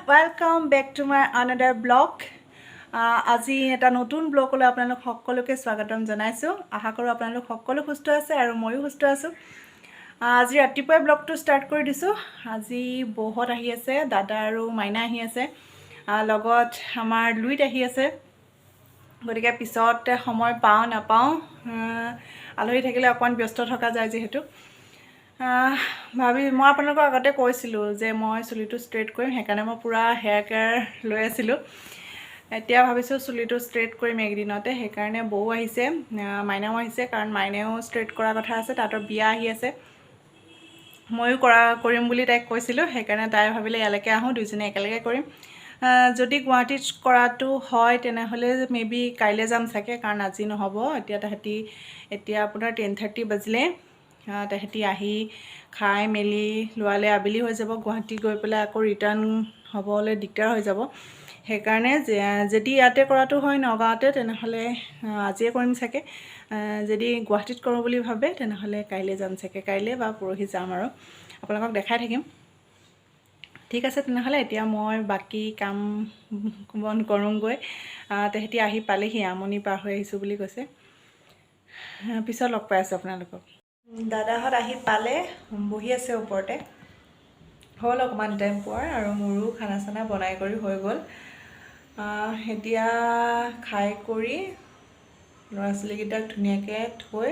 welcome back to my another blog. আজি এটা নতুন ব্লগলৈ আপোনালোক সকলোকে স্বাগতম জনাইছো। আশা কৰো আপোনালোক সকলো সুস্থ আছে আৰু ময়ো সুস্থ আছো। আজি ৰাতিপুৱা ব্লগটো ষ্টাৰ্ট কৰি দিছো। আজি বহুত আহি আছে, দাদা আৰু মাইনা আহি আছে, লগত আমাৰ লুইত আহি আছে। গতিকে পিছত সময় পাও নাপাও, আলহী থাকিলে অকণ ব্যস্ত থকা যায় যেহেতু। মই আপোনালোকক আগতে কৈছিলোঁ যে মই চুলিটো ষ্ট্ৰেট কৰিম, সেইকাৰণে মই পূৰা হেয়াৰ কেয়াৰ লৈ আছিলোঁ। এতিয়া ভাবিছোঁ চুলিটো ষ্ট্ৰেট কৰিম একদিনতে, সেইকাৰণে বৌ আহিছে, মাইনাও আহিছে, কাৰণ মাইনাও ষ্ট্ৰেট কৰাৰ কথা আছে, তাঁতৰ বিয়া আহি আছে। ময়ো কৰিম বুলি তাইক কৈছিলোঁ, সেইকাৰণে তাই ভাবিলে ইয়ালৈকে আহোঁ, দুইজনে একেলগে কৰিম। যদি গুৱাহাটীত কৰাটো হয় তেনেহ'লে মেবি কাইলৈ যাম চাগে, কাৰণ আজি নহ'ব। এতিয়া আপোনাৰ 10:30 বাজিলে। তেহেঁতি আহি খাই মেলি লোৱালে আবেলি হৈ যাব। গুৱাহাটী গৈ পেলাই আকৌ ৰিটাৰ্ণ হ'বলৈ দিগদাৰ হৈ যাব। সেইকাৰণে যদি ইয়াতে কৰাটো হয় নগাঁৱতে, তেনেহ'লে আজিয়ে কৰিম চাগে। যদি গুৱাহাটীত কৰোঁ বুলি ভাবে তেনেহ'লে কাইলৈ যাম চাগে, কাইলৈ বা পৰহি যাম আৰু আপোনালোকক দেখাই থাকিম। ঠিক আছে তেনেহ'লে এতিয়া মই বাকী কাম বন কৰোঁগৈ। তেহেঁতি আহি পালেহি, আমনি পাৰ হৈ আহিছোঁ বুলি কৈছে। পিছত লগ পাই আছোঁ আপোনালোকক। দাদাহঁত আহি পালে, বহি আছে ওপৰতে। হ'ল অকণমান টাইম পোৱাৰ, আৰু মোৰো খানা চানা বনাই কৰি হৈ গ'ল। এতিয়া খাই কৰি ল'ৰা ছোৱালীকেইটাক ধুনীয়াকৈ থৈ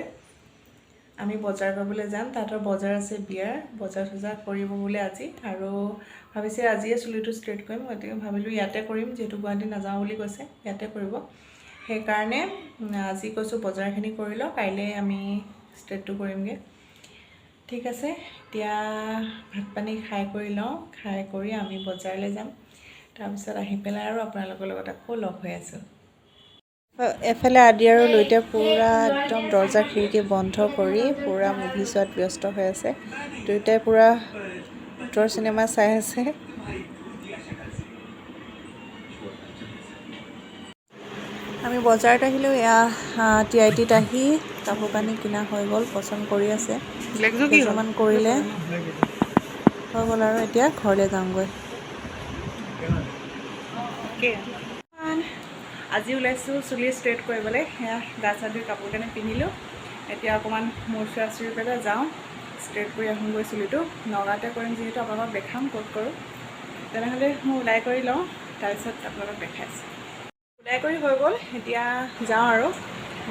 আমি বজাৰ কৰিবলৈ যাম। তাহাঁতৰ বজাৰ আছে, বিয়াৰ বজাৰ চজাৰ কৰিব বোলে আজি, আৰু ভাবিছে আজিয়ে চুলিটো ষ্ট্ৰেট কৰিম। গতিকে ভাবিলোঁ ইয়াতে কৰিম, যিহেতু গুৱাহাটী নাযাওঁ বুলি কৈছে, ইয়াতে কৰিব। সেইকাৰণে আজি কৈছোঁ বজাৰখিনি কৰি লওঁ, কাইলৈ আমি ষ্ট্ৰেটটো কৰিমগৈ। ঠিক আছে, এতিয়া ভাত পানী খাই কৰি লওঁ, খাই কৰি আমি বজাৰলৈ যাম। তাৰপিছত আহি পেলাই আৰু আপোনালোকৰ লগত আকৌ লগ হৈ আছোঁ। এফালে আদি আৰু লুইতে পূৰা একদম দৰ্জা খিৰিকী বন্ধ কৰি পূৰা মুভি চোৱাত ব্যস্ত হৈ আছে। দুয়োটাই পূৰা ভূতৰ চিনেমা চাই আছে। আমি বজাৰত আহিলোঁ। এয়া TITত আহি কাপোৰ কানি কিনা হৈ গ'ল, পচন্দ কৰি আছে, কেইযোৰমান কৰিলে হৈ গ'ল, আৰু এতিয়া ঘৰলৈ যামগৈ। আজি ওলাইছোঁ চুলি ষ্ট্ৰেট কৰিবলৈ। সেয়া গা চা ধুই কাপোৰ কানি পিন্ধিলোঁ। এতিয়া অকণমান মূৰ চুৰ চুই পেলাই যাওঁ, ষ্ট্ৰেট কৰি আহোঁগৈ চুলিটো। নগাঁৱতে কৰিম যিহেতু, আপোনালোকক দেখাম ক'ত কৰোঁ। তেনেহ'লে মই ওলাই কৰি লওঁ, তাৰপিছত আপোনালোকক দেখাইছোঁ। ওলাই কৰি হৈ গ'ল, এতিয়া যাওঁ আৰু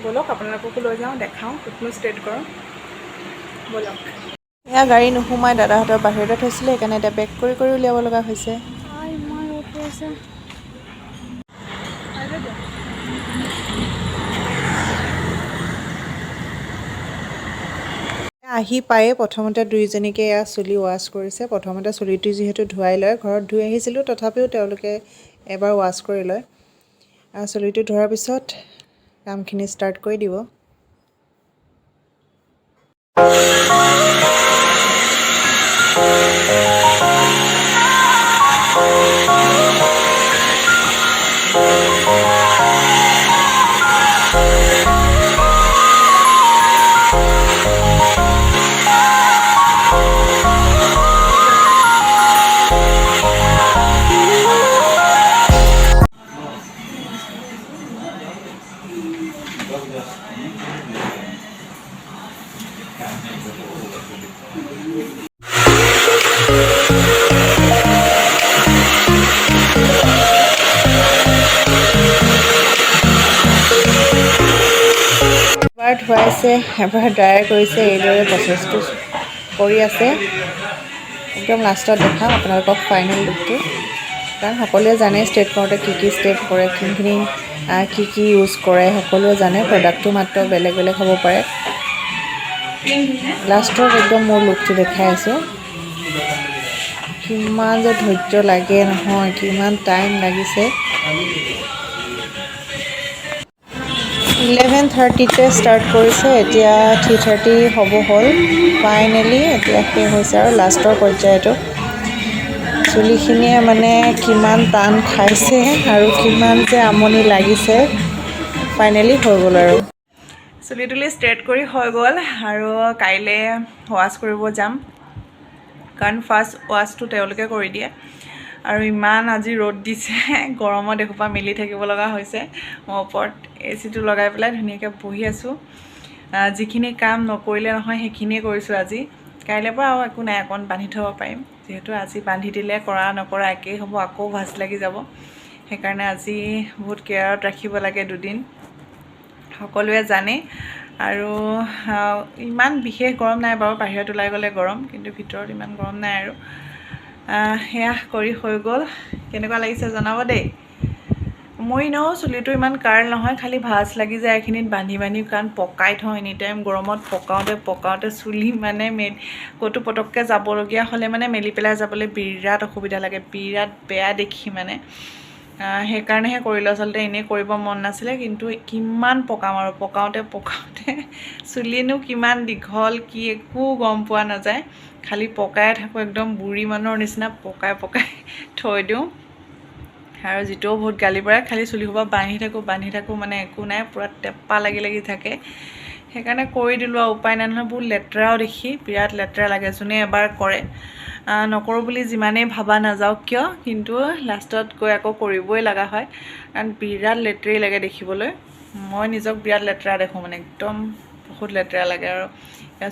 ব'লক আপোনালোককো লৈ যাওঁ, দেখাওঁ ক'তনো ষ্ট্ৰেট কৰোঁ, ব'লক। এয়া গাড়ী নোসোমাই দাদাহঁতৰ বাহিৰতে থৈছিলে, সেইকাৰণে এতিয়া পেক কৰি কৰি উলিয়াব লগা হৈছে। আহি পায়ে প্ৰথমতে দুইজনীকে এয়া চুলি ৱাছ কৰিছে। প্ৰথমতে চুলিটো যিহেতু ধুৱাই লয়, ঘৰত ধুই আহিছিলোঁ, তথাপিও তেওঁলোকে এবাৰ ৱাছ কৰি লয়। চুলিটো ধোৱাৰ পিছত কামখিনি ষ্টাৰ্ট কৰি দিব। এবাৰ ধুৱাইছে, এবাৰ ড্ৰাই কৰিছে, এইদৰে প্ৰচেছটো কৰি আছে। একদম লাষ্টত দেখাম আপোনালোকক ফাইনেল লুকটো, কাৰণ সকলোৱে জানে ষ্ট্ৰেট কৰোঁতে কি কি ষ্টেপ কৰে, কোনখিনি কি কি ইউজ কৰে, সকলোৱে জানে। প্ৰডাক্টটো মাত্ৰ বেলেগ বেলেগ হ'ব পাৰে। লাষ্টত একদম মোৰ লুকটো দেখাই আছোঁ। কিমান যে ধৈৰ্য লাগে নহয়, কিমান টাইম লাগিছে। 11:30তে ষ্টাৰ্ট কৰিছে, এতিয়া 3:30 হ'ব হ'ল। ফাইনেলি এতিয়া শেষ হৈছে আৰু লাষ্টৰ পৰ্যায়টো। চুলিখিনিয়ে মানে কিমান টান খাইছে আৰু কিমান যে আমনি লাগিছে, ফাইনেলি হৈ গ'ল আৰু। চুলি তুলি ষ্ট্ৰেট কৰি হৈ গ'ল, আৰু কাইলৈ ৱাছ কৰিব যাম, কাৰণ ফাৰ্ষ্ট ৱাছটো তেওঁলোকে কৰি দিয়ে। আৰু ইমান আজি ৰ'দ দিছে গৰমত এসোপা মেলি থাকিব লগা হৈছে মই ওপৰত এচিটো লগাই পেলাই ধুনীয়াকৈ বহি আছোঁ যিখিনি কাম নকৰিলে নহয় সেইখিনিয়ে কৰিছোঁ আজি কাইলৈৰ পৰা আৰু একো নাই অকণ বান্ধি থ'ব পাৰিম যিহেতু আজি বান্ধি দিলে কৰা নকৰা একেই হ'ব আকৌ ভাজ লাগি যাব সেইকাৰণে আজি বহুত কেয়াৰত ৰাখিব লাগে দুদিন সকলোৱে জানে আৰু ইমান বিশেষ গৰম নাই বাৰু বাহিৰত ওলাই গ'লে গৰম কিন্তু ভিতৰত ইমান গৰম নাই আৰু সেয়া কৰি হৈ গ'ল কেনেকুৱা লাগিছে জনাব দেই মই ন চুলিটো ইমান কাৰ্ল নহয় খালি ভাজ লাগি যায় এইখিনিত বান্ধি বান্ধি কাৰণ পকাই থওঁ এনি টাইম গৰমত পকাওঁতে চুলি মানে ক'তো পটককৈ যাবলগীয়া হ'লে মানে মেলি পেলাই যাবলৈ বিৰাট অসুবিধা লাগে বিৰাট বেয়া দেখি মানে সেইকাৰণেহে কৰিলোঁ আচলতে এনেই কৰিব মন নাছিলে কিন্তু কিমান পকাম আৰু পকাওঁতে চুলিনো কিমান দীঘল কি একো গম পোৱা নাযায় খালি পকাই থাকোঁ একদম বুঢ়ী মানুহৰ নিচিনা পকাই থৈ দিওঁ আৰু যিটোও বহুত গালি পাৰে খালি চুলি সোপা বান্ধি থাকোঁ মানে একো নাই পূৰা টেপা লাগি থাকে সেইকাৰণে কৰি দিলোঁ আৰু উপায় নাই নহয় বহুত লেতেৰাও দেখি বিৰাট লেতেৰা লাগে যোনে এবাৰ কৰে নকৰোঁ বুলি যিমানেই ভাবা নাযাওক কিয় কিন্তু লাষ্টত গৈ আকৌ কৰিবই লগা হয় কাৰণ বিৰাট লেতেৰি লাগে দেখিবলৈ মই নিজক বিৰাট লেতেৰা দেখোঁ মানে একদম বহুত লেতেৰা লাগে আৰু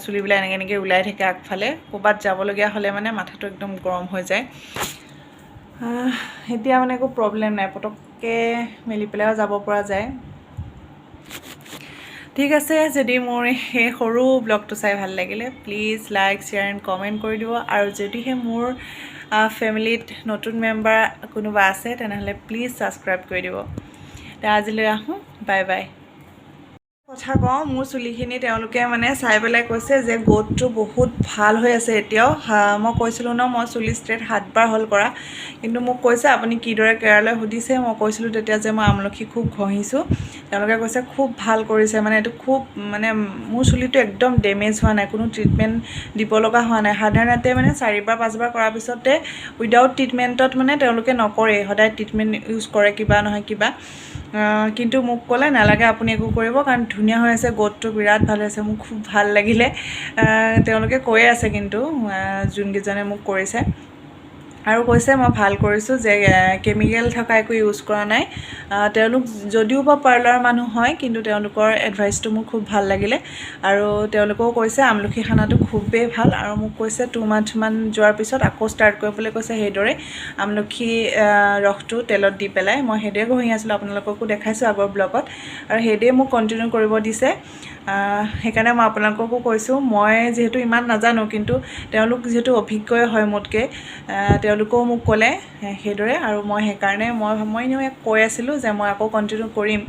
চুলিবিলাক এনেকৈ ওলাই থাকে আগফালে ক'ৰবাত যাবলগীয়া হ'লে মানে মাথাটো একদম গৰম হৈ যায় এতিয়া মানে একো প্ৰব্লেম নাই পটককৈ মেলি পেলাইও যাব পৰা যায় ঠিক আছে যদি মোৰ সেই সৰু ব্লগটো চাই ভাল লাগিলে please like share and comment কৰি দিব আৰু যদিহে মোৰ ফেমিলিত নতুন মেম্বাৰ কোনোবা আছে তেনেহ'লে প্লিজ ছাবস্ক্ৰাইব কৰি দিব আজিলৈ আহোঁ বাই বাই কথা কওঁ মোৰ চুলিখিনি তেওঁলোকে মানে চাই পেলাই কৈছে যে গ্ৰ'থটো বহুত ভাল হৈ আছে এতিয়াও মই কৈছিলোঁ ন মই চুলি ষ্ট্ৰেট 7 বাৰ হ'ল কৰা কিন্তু মোক কৈছে আপুনি কিদৰে কেয়াৰলৈ সুধিছে মই কৈছিলোঁ তেতিয়া যে মই আমলখি খুব ঘঁহিছোঁ তেওঁলোকে কৈছে খুব ভাল কৰিছে মানে এইটো খুব মানে মোৰ চুলিটো একদম ডেমেজ হোৱা নাই কোনো ট্ৰিটমেণ্ট দিব লগা হোৱা নাই সাধাৰণতে মানে 4 বাৰ 5 বাৰ কৰাৰ পিছতে উইদাউট ট্ৰিটমেণ্টত মানে তেওঁলোকে নকৰে সদায় ট্ৰিটমেণ্ট ইউজ কৰে কিবা নহয় কিবা কিন্তু মোক ক'লে নালাগে আপুনি একো কৰিব কাৰণ ধুনীয়া হৈ আছে গ্ৰ'থটো বিৰাট ভাল হৈছে মোক খুব ভাল লাগিলে তেওঁলোকে কৈয়ে আছে কিন্তু যোনকেইজনে মোক কৰিছে আৰু কৈছে মই ভাল কৰিছোঁ যে কেমিকেল থকা একো ইউজ কৰা নাই তেওঁলোক যদিও বা পাৰ্লাৰ মানুহ হয় কিন্তু তেওঁলোকৰ এডভাইচটো মোক খুব ভাল লাগিলে আৰু তেওঁলোকেও কৈছে আমলখি খানাটো খুবেই ভাল আৰু মোক কৈছে 2 মান্থমান যোৱাৰ পিছত আকৌ ষ্টাৰ্ট কৰিবলৈ কৈছে সেইদৰে আমলখি ৰসটো তেলত দি পেলাই মই সেইদৰে ঘঁহি আছিলোঁ আপোনালোককো দেখাইছোঁ আগৰ ব্লগত আৰু সেইদৰে মোক কণ্টিনিউ কৰিব দিছে সেইকাৰণে মই আপোনালোককো কৈছোঁ মই যিহেতু ইমান নাজানো কিন্তু তেওঁলোক যিহেতু অভিজ্ঞই হয় মোতকৈ তেওঁলোকেও মোক ক'লে সেইদৰে আৰু মই সেইকাৰণে মই এনেও কৈ আছিলোঁ যে মই আকৌ কণ্টিনিউ কৰিম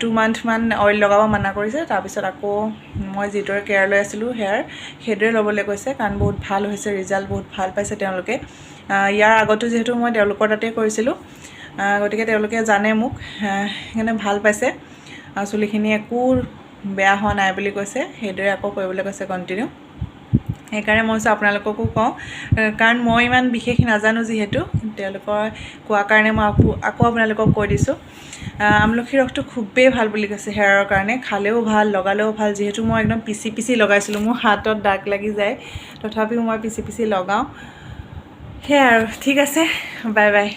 2 মান্থমান অইল লগাব মানা কৰিছে তাৰপিছত আকৌ মই যিদৰে কেয়াৰ লৈ আছিলোঁ সেইদৰে ল'বলৈ কৈছে কাৰণ বহুত ভাল হৈছে ৰিজাল্ট বহুত ভাল পাইছে তেওঁলোকে ইয়াৰ আগতো যিহেতু মই তেওঁলোকৰ তাতে কৰিছিলোঁ গতিকে তেওঁলোকে জানে মোক সেইকাৰণে ভাল পাইছে চুলিখিনি একো বেয়া হোৱা নাই বুলি কৈছে সেইদৰে আকৌ কৰিবলৈ কৈছে কণ্টিনিউ সেইকাৰণে মই আপোনালোককো কওঁ কাৰণ মই ইমান বিশেষ নাজানো যিহেতু তেওঁলোকৰ কোৱাৰ কাৰণে মই আকৌ আপোনালোকক কৈ দিছোঁ আমলখি ৰসটো খুবেই ভাল বুলি কৈছে হেয়াৰৰ কাৰণে খালেও ভাল লগালেও ভাল যিহেতু মই একদম পিচি লগাইছিলোঁ মোৰ হাতত দাগ লাগি যায় তথাপিও মই পিচি লগাওঁ সেয়াই আৰু ঠিক আছে বাই বাই